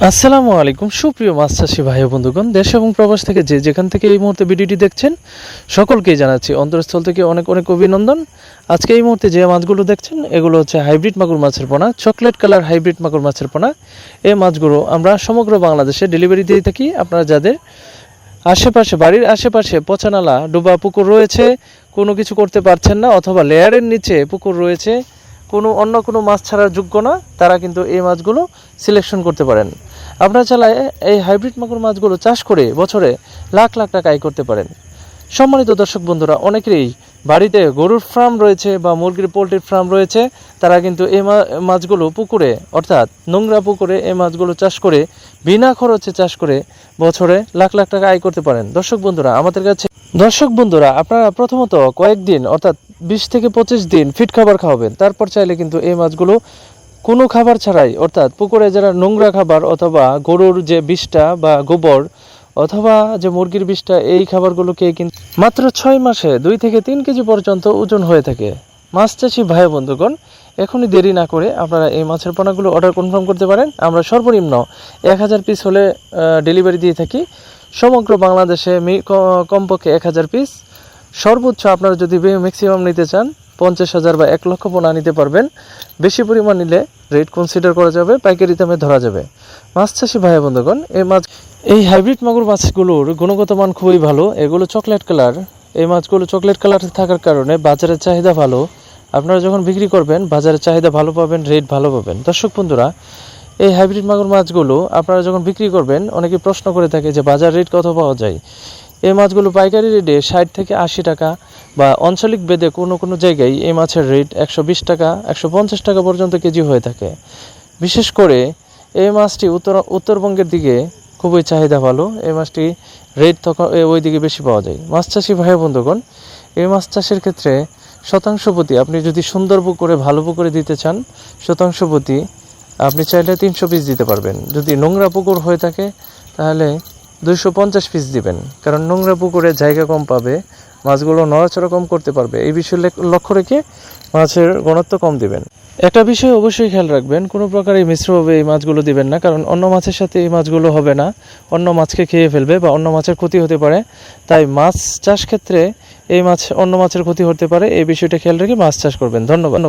আসসালামু আলাইকুম সুপ্রিয় মাছ চাষী ভাই ও বন্ধুগণ, দেশ এবং প্রবাস থেকে যে যেখান থেকে এই মুহূর্তে ভিডিওটি দেখছেন সকলকেই জানাচ্ছি অন্তরস্থল থেকে অনেক অনেক অভিনন্দন। আজকে এই মুহূর্তে যে মাছগুলো দেখছেন এগুলো হচ্ছে হাইব্রিড মাগুর মাছের পোনা, চকলেট কালার হাইব্রিড মাগুর মাছের পোনা। এই মাছগুলো আমরা সমগ্র বাংলাদেশে ডেলিভারি দিয়ে থাকি। আপনারা যাদের আশেপাশে বাড়ির আশেপাশে পচানালা ডোবা পুকুর রয়েছে, কোনো কিছু করতে পারছেন না, অথবা লেয়ারের নিচে পুকুর রয়েছে, অন্য কোনো মাছ ছাড়ার যোগ্য না, তারা কিন্তু এই মাছগুলো সিলেকশন করতে পারেন। আপনারা চাইলে এই হাইব্রিড মাগুর মাছগুলো চাষ করে বছরে লাখ লাখ টাকা আয় করতে পারেন। সম্মানিত দর্শক বন্ধুরা, অনেকেরই বাড়িতে গরুর ফার্ম রয়েছে বা মুরগির পোলট্রির ফার্ম রয়েছে, তারা কিন্তু এই মাছগুলো পুকুরে অর্থাৎ নোংরা পুকুরে এই মাছগুলো চাষ করে বিনা খরচে চাষ করে বছরে লাখ লাখ টাকা আয় করতে পারেন। দর্শক বন্ধুরা আপনারা প্রথমত কয়েকদিন অর্থাৎ 20 থেকে 25 দিন ফিট খাবার খাওয়াবেন। তারপর চাইলে কিন্তু এই মাছগুলো কোনো খাবার ছাড়াই অর্থাৎ পুকুরে যারা নোংরা খাবার অথবা গরুর যে বিষটা বা গোবর অথবা যে মুরগির বিষটা, এই খাবারগুলোকে কিন্তু মাত্র 6 মাসে 2 থেকে 3 কেজি পর্যন্ত ওজন হয়ে থাকে। মাছ চাষি ভাই বন্ধুগণ, এখনই দেরি না করে আপনারা এই মাছের পোনাগুলো অর্ডার কনফার্ম করতে পারেন। আমরা সর্বনিম্ন 1000 পিস হলে ডেলিভারি দিয়ে থাকি। সমগ্র বাংলাদেশে কমপক্ষে 1000 পিস, সর্বোচ্চ আপনারা যদি ম্যাক্সিমাম নিতে চান 50,000 বা 1 লক্ষ পোনা নিতে পারবেন। বেশি পরিমাণ নিলে রেট কনসিডার করা যাবে, পাইকারি দামে ধরা যাবে। মাছ চাষি ভাই বন্ধুগণ, এই হাইব্রিড মাগুর মাছগুলোর গুণগত মান খুবই ভালো। এগুলো চকলেট কালার, এই মাছগুলো চকলেট কালার থাকার কারণে বাজারের চাহিদা ভালো। আপনারা যখন বিক্রি করবেন বাজারের চাহিদা ভালো পাবেন, রেট ভালো পাবেন। দর্শক বন্ধুরা, এই হাইব্রিড মাগুর মাছগুলো আপনারা যখন বিক্রি করবেন অনেকে প্রশ্ন করে থাকে যে বাজার রেট কত পাওয়া যায়। এই মাছগুলো পাইকারি রেটে 60 থেকে 80 টাকা বা আঞ্চলিক ভেদে কোনো জায়গায় এই মাছের রেট 120 টাকা 150 টাকা পর্যন্ত কেজি হয়ে থাকে। বিশেষ করে এই মাছটি উত্তরবঙ্গের দিকে খুবই চাহিদা ভালো। এই মাছটি রেট তখন ওই দিকে বেশি পাওয়া যায়। মাছ চাষি ভাই বন্ধুগণ, এই মাছ চাষের ক্ষেত্রে শতাংশ প্রতি আপনি যদি সুন্দর পুকুরে ভালো পুকুরে দিতে চান, শতাংশ প্রতি আপনি চাইলে 300 পিস দিতে পারবেন। যদি নোংরা পুকুর হয়ে থাকে তাহলে 250 পিস দিবেন, কারণ নোংরা পুকুরে জায়গা কম পাবে, মাছগুলো নড়াচড়া কম করতে পারবে। এই বিষয়ে লক্ষ্য রেখে মাছের ঘনত্ব কম দিবেন। একটা বিষয় অবশ্যই খেয়াল রাখবেন, কোনো প্রকারই মিশ্রভাবে এই মাছগুলো দিবেন না, কারণ অন্য মাছের সাথে এই মাছগুলো হবে না, অন্য মাছকে খেয়ে ফেলবে বা অন্য মাছের ক্ষতি হতে পারে। তাই মাছ চাষ ক্ষেত্রে এই মাছ অন্য মাছের ক্ষতি হতে পারে, এই বিষয়টা খেয়াল রেখে মাছ চাষ করবেন। ধন্যবাদ।